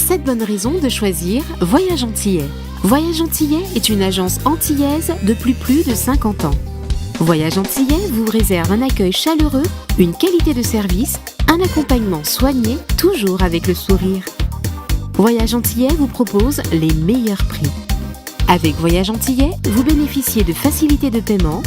7 bonnes raisons de choisir Voyage Antillais. Voyage Antillais est une agence antillaise depuis plus de 50 ans. Voyage Antillais vous réserve un accueil chaleureux, une qualité de service, un accompagnement soigné, toujours avec le sourire. Voyage Antillais vous propose les meilleurs prix. Avec Voyage Antillais, vous bénéficiez de facilités de paiement.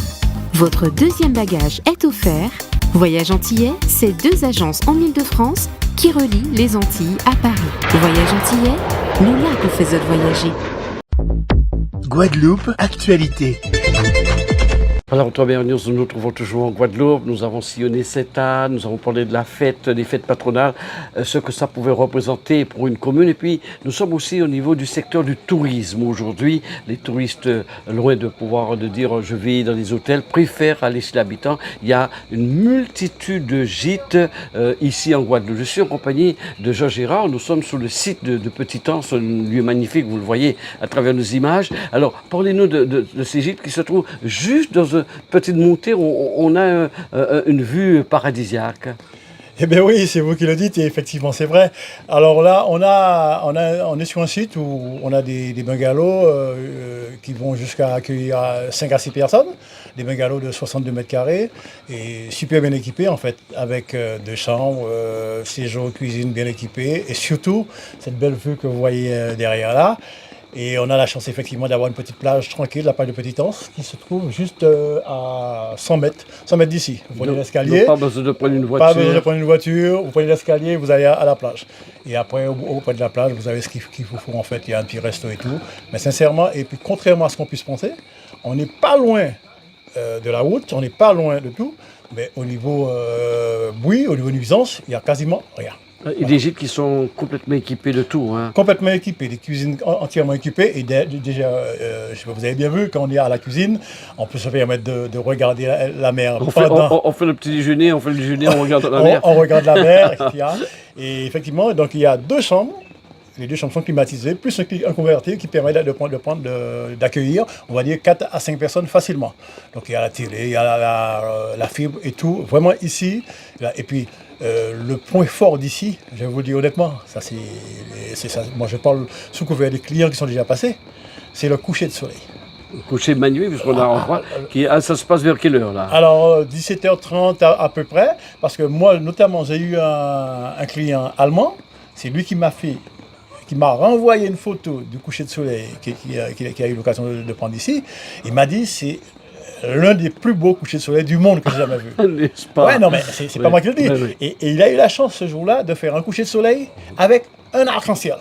Votre deuxième bagage est offert. Voyage Antillais, c'est 2 agences en Île-de-France qui relient les Antilles à Paris. Voyage Antillais, nous là vous faisons voyager. Guadeloupe, actualité. Alors, toi, bienvenue, nous nous trouvons toujours en Guadeloupe. Nous avons sillonné CETA, nous avons parlé de la fête, des fêtes patronales, ce que ça pouvait représenter pour une commune. Et puis, nous sommes aussi au niveau du secteur du tourisme. Aujourd'hui, les touristes, loin de pouvoir de dire je vis dans les hôtels, préfèrent aller chez l'habitant. Il y a une multitude de gîtes ici en Guadeloupe. Je suis en compagnie de Georges Gérard. Nous sommes sur le site de Petit-Anse, un lieu magnifique, vous le voyez à travers nos images. Alors, parlez-nous de ces gîtes qui se trouvent juste dans une petite montée où on a une vue paradisiaque. Eh bien oui, c'est vous qui le dites et effectivement c'est vrai. Alors là, on est sur un site où on a des bungalows qui vont jusqu'à accueillir 5 à 6 personnes, des bungalows de 62 mètres carrés et super bien équipés en fait, avec 2 chambres, séjour, cuisine bien équipée et surtout cette belle vue que vous voyez derrière là. Et on a la chance effectivement d'avoir une petite plage tranquille, la plage de Petit-Anse, qui se trouve juste à 100 mètres d'ici. Vous prenez l'escalier. Pas besoin de prendre une voiture. Pas besoin de prendre une voiture, vous prenez l'escalier, vous allez à la plage. Et après, auprès de la plage, vous avez ce qu'il vous faut en fait. Il y a un petit resto et tout. Mais sincèrement, et puis contrairement à ce qu'on puisse penser, on n'est pas loin de la route, on n'est pas loin de tout. Mais au niveau bruit, au niveau nuisance, il n'y a quasiment rien. Et des gîtes qui sont complètement équipés de tout. Hein. Complètement équipés, des cuisines entièrement équipées. Et déjà, je sais pas, vous avez bien vu, quand on est à la cuisine, on peut se permettre de regarder la mer. On fait le petit déjeuner, on fait le déjeuner, on regarde la mer. On regarde la mer, etc. Et effectivement, donc il y a 2 chambres. Les 2 chambres sont climatisées, plus un converti qui permet d'accueillir, on va dire, 4 à 5 personnes facilement. Donc il y a la télé, il y a la fibre et tout. Vraiment ici, là, et puis le point fort d'ici, je vais vous le dire honnêtement, ça c'est ça. Moi je parle sous couvert des clients qui sont déjà passés, c'est le coucher de soleil. Le coucher manuel, puisqu'on a en droit. Ça se passe vers quelle heure là? Alors 17h30 à peu près, parce que moi notamment j'ai eu un client allemand, c'est lui qui m'a renvoyé une photo du coucher de soleil qu'il a eu l'occasion de prendre ici. Il m'a dit c'est l'un des plus beaux couchers de soleil du monde que j'ai jamais vu. N'est-ce pas? Ouais, non, mais c'est pas moi qui le dis. Oui. Et il a eu la chance ce jour-là de faire un coucher de soleil avec un arc-en-ciel.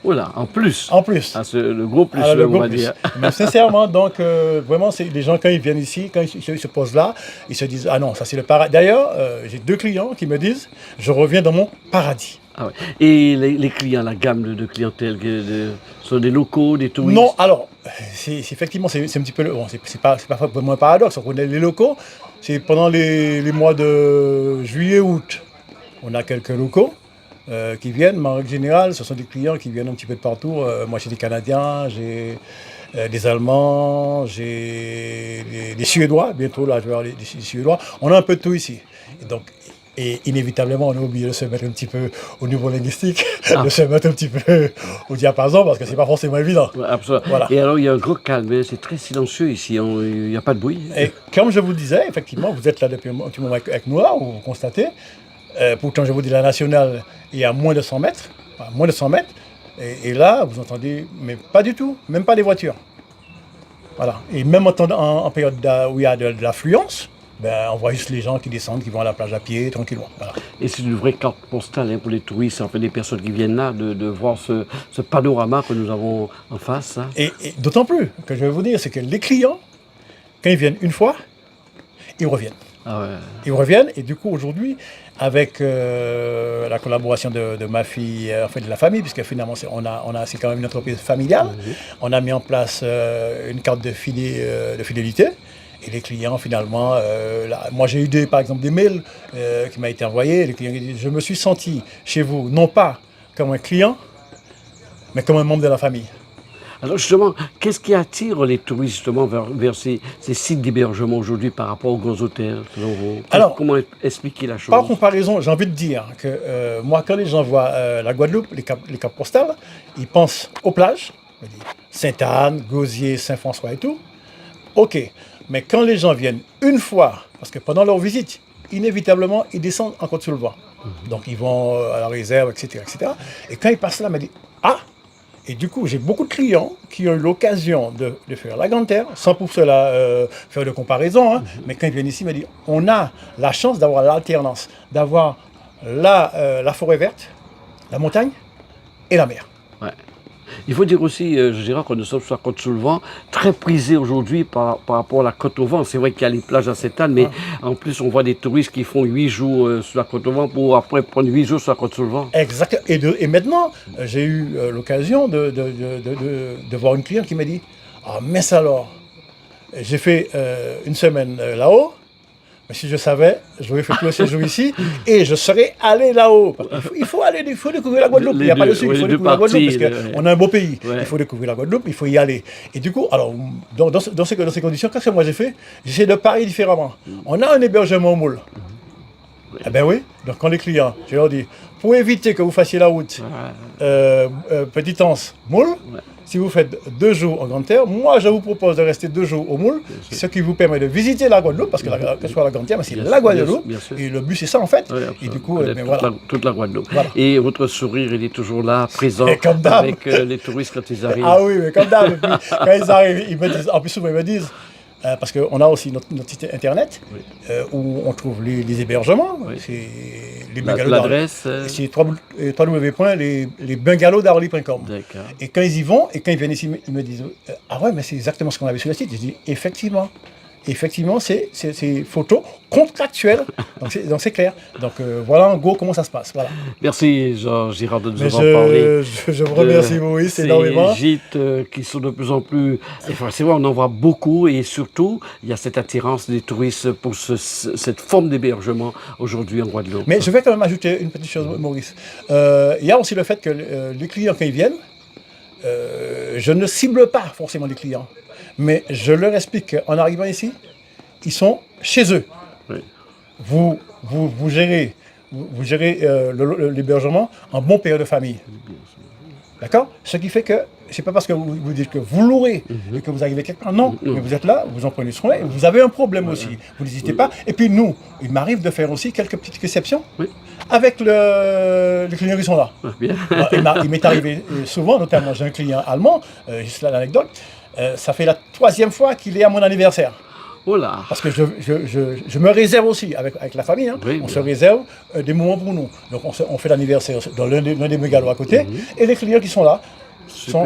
Voilà, en plus. En plus. Ah, le gros plus, Alors, on va dire. Mais sincèrement, donc, vraiment, c'est les gens, quand ils viennent ici, quand ils se posent là, ils se disent, ah non, ça c'est le paradis. D'ailleurs, j'ai 2 clients qui me disent, je reviens dans mon paradis. Ah ouais. Et les clients, la gamme de clientèle, sont des locaux, des touristes? Non, alors, effectivement, c'est un petit peu, bon, c'est pas vraiment un paradoxe. On a les locaux, c'est pendant les mois de juillet, août, on a quelques locaux qui viennent, mais en règle générale, ce sont des clients qui viennent un petit peu de partout. Moi, j'ai des Canadiens, j'ai des Allemands, j'ai des Suédois, bientôt là, je vais avoir des Suédois. On a un peu de tout ici. Et inévitablement, on est obligé de se mettre un petit peu au niveau linguistique, de se mettre un petit peu au diapason, parce que c'est pas forcément évident. Ouais, absolument. Voilà. Et alors, il y a un gros calme, hein, c'est très silencieux ici, il n'y a pas de bruit. Et comme je vous le disais, effectivement, vous êtes là depuis un petit moment avec nous, là, vous constatez. Pourtant, je vous dis, la nationale est à moins de 100 mètres. Moins de 100 mètres. Et là, vous entendez, mais pas du tout, même pas les voitures. Voilà. Et même en période où il y a de l'affluence, on voit juste les gens qui descendent, qui vont à la plage à pied, tranquillement. Voilà. Et c'est une vraie carte postale hein, pour les touristes, en fait, des personnes qui viennent là, de voir ce panorama que nous avons en face. Hein. Et d'autant plus, que je vais vous dire, c'est que les clients, quand ils viennent une fois, ils reviennent. Ah ouais. Ils reviennent, et du coup, aujourd'hui, avec la collaboration de ma fille, en fait de la famille, puisque finalement, c'est quand même une entreprise familiale, on a mis en place une carte de fidélité. Et les clients, finalement, moi j'ai eu par exemple des mails qui m'ont été envoyés. Les clients qui disent, je me suis senti chez vous, non pas comme un client, mais comme un membre de la famille. Alors justement, qu'est-ce qui attire les touristes justement vers ces sites d'hébergement aujourd'hui par rapport aux grands hôtels selon vous? Alors, comment expliquer la chose? Par comparaison, j'ai envie de dire que moi, quand les gens voient la Guadeloupe, les cartes postales, ils pensent aux plages, Sainte-Anne, Gosier, Saint-François et tout. Ok, mais quand les gens viennent une fois, parce que pendant leur visite, inévitablement, ils descendent en Côte-sous-le-Vent. Donc ils vont à la réserve, etc., etc. Et quand ils passent là, ils me disent « Ah !» Et du coup, j'ai beaucoup de clients qui ont eu l'occasion de faire la Grande Terre, sans pour cela faire de comparaison, hein, mais quand ils viennent ici, ils me disent « On a la chance d'avoir l'alternance, d'avoir la forêt verte, la montagne et la mer. » Ouais. Il faut dire aussi, Gérard, que nous sommes sur la Côte-sous-le-Vent, très prisé aujourd'hui par rapport à la Côte-au-Vent. C'est vrai qu'il y a les plages à Sainte-Anne, mais en plus, on voit des touristes qui font 8 jours sur la Côte-au-Vent pour après prendre 8 jours sur la Côte-sous-le-Vent. Exact. Et maintenant, j'ai eu l'occasion de voir une cliente qui m'a dit « Ah, mince alors, j'ai fait une semaine là-haut, mais si je savais, j'aurais fait tout le séjour ici et je serais allé là-haut. » Il faut découvrir la Guadeloupe. Il n'y a pas de souci, il faut découvrir la Guadeloupe parce qu'on a un beau pays. Ouais. Il faut découvrir la Guadeloupe, il faut y aller. Et du coup, alors, dans ces conditions, qu'est-ce que moi j'ai fait? J'essaie de parier différemment. On a un hébergement au moule. Eh bien oui, donc quand les clients, je leur dis, pour éviter que vous fassiez la route Petite Anse, Moule, si vous faites 2 jours en Grande Terre, moi je vous propose de rester 2 jours au Moule, ce qui vous permet de visiter la Guadeloupe, parce que que ce soit la Grande Terre, mais c'est la Guadeloupe, et le but c'est ça en fait, et du coup, voilà. Toute la Guadeloupe. Voilà. Et votre sourire, il est toujours là, présent, avec les touristes quand ils arrivent. Ah oui, mais comme d'hab, quand ils arrivent, ils me disent, en plus souvent ils me disent, parce qu'on a aussi notre site internet où on trouve les hébergements. Oui. C'est les bungalows. L'adresse c'est www.lesbungalowsdarly.com. Et quand ils y vont, et quand ils viennent ici, ils me disent ah ouais, mais c'est exactement ce qu'on avait sur le site. Je dis effectivement. Effectivement, c'est photos contractuelles, donc c'est clair. Donc voilà en gros comment ça se passe. Voilà. Merci Gérard de nous avoir parlé. Je vous remercie Maurice énormément. Ces gîtes qui sont de plus en plus... Enfin, c'est vrai, on en voit beaucoup et surtout, il y a cette attirance des touristes pour cette forme d'hébergement aujourd'hui en Guadeloupe. Mais je vais quand même ajouter une petite chose Maurice. Il y a aussi le fait que les clients quand ils viennent, je ne cible pas forcément les clients. Mais je leur explique qu'en arrivant ici, ils sont chez eux. Oui. Vous gérez l'hébergement en bon père de famille. D'accord? Ce qui fait que, c'est pas parce que vous dites que vous l'aurez et que vous arrivez quelque part. Non, mais vous êtes là, vous en prenez soin et vous avez un problème aussi. Vous n'hésitez pas. Et puis nous, il m'arrive de faire aussi quelques petites réceptions avec les clients qui sont là. Bien. Il m'est arrivé souvent, notamment j'ai un client allemand, juste là l'anecdote, ça fait la 3e fois qu'il est à mon anniversaire. Oh là. Parce que je me réserve aussi avec la famille. Hein. Oui, on se réserve des moments pour nous. Donc on fait l'anniversaire dans l'un des mégalos à côté. Et les clients qui sont là sont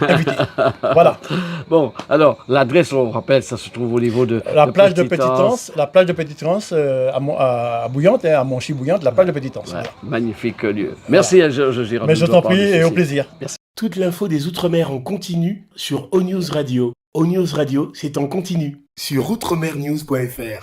invités. Voilà. Bon, alors l'adresse, on rappelle, ça se trouve au niveau de la plage de Petite-Anse. La plage de Petite-Anse à Bouillante, à Monchy-Bouillante, la plage de Petite-Anse. Voilà. Magnifique lieu. Merci à Gérard. Mais je t'en prie et au plaisir. Merci. Toute l'info des Outre-mer en continu sur ONews Radio. ONews Radio, c'est en continu sur outremernews.fr.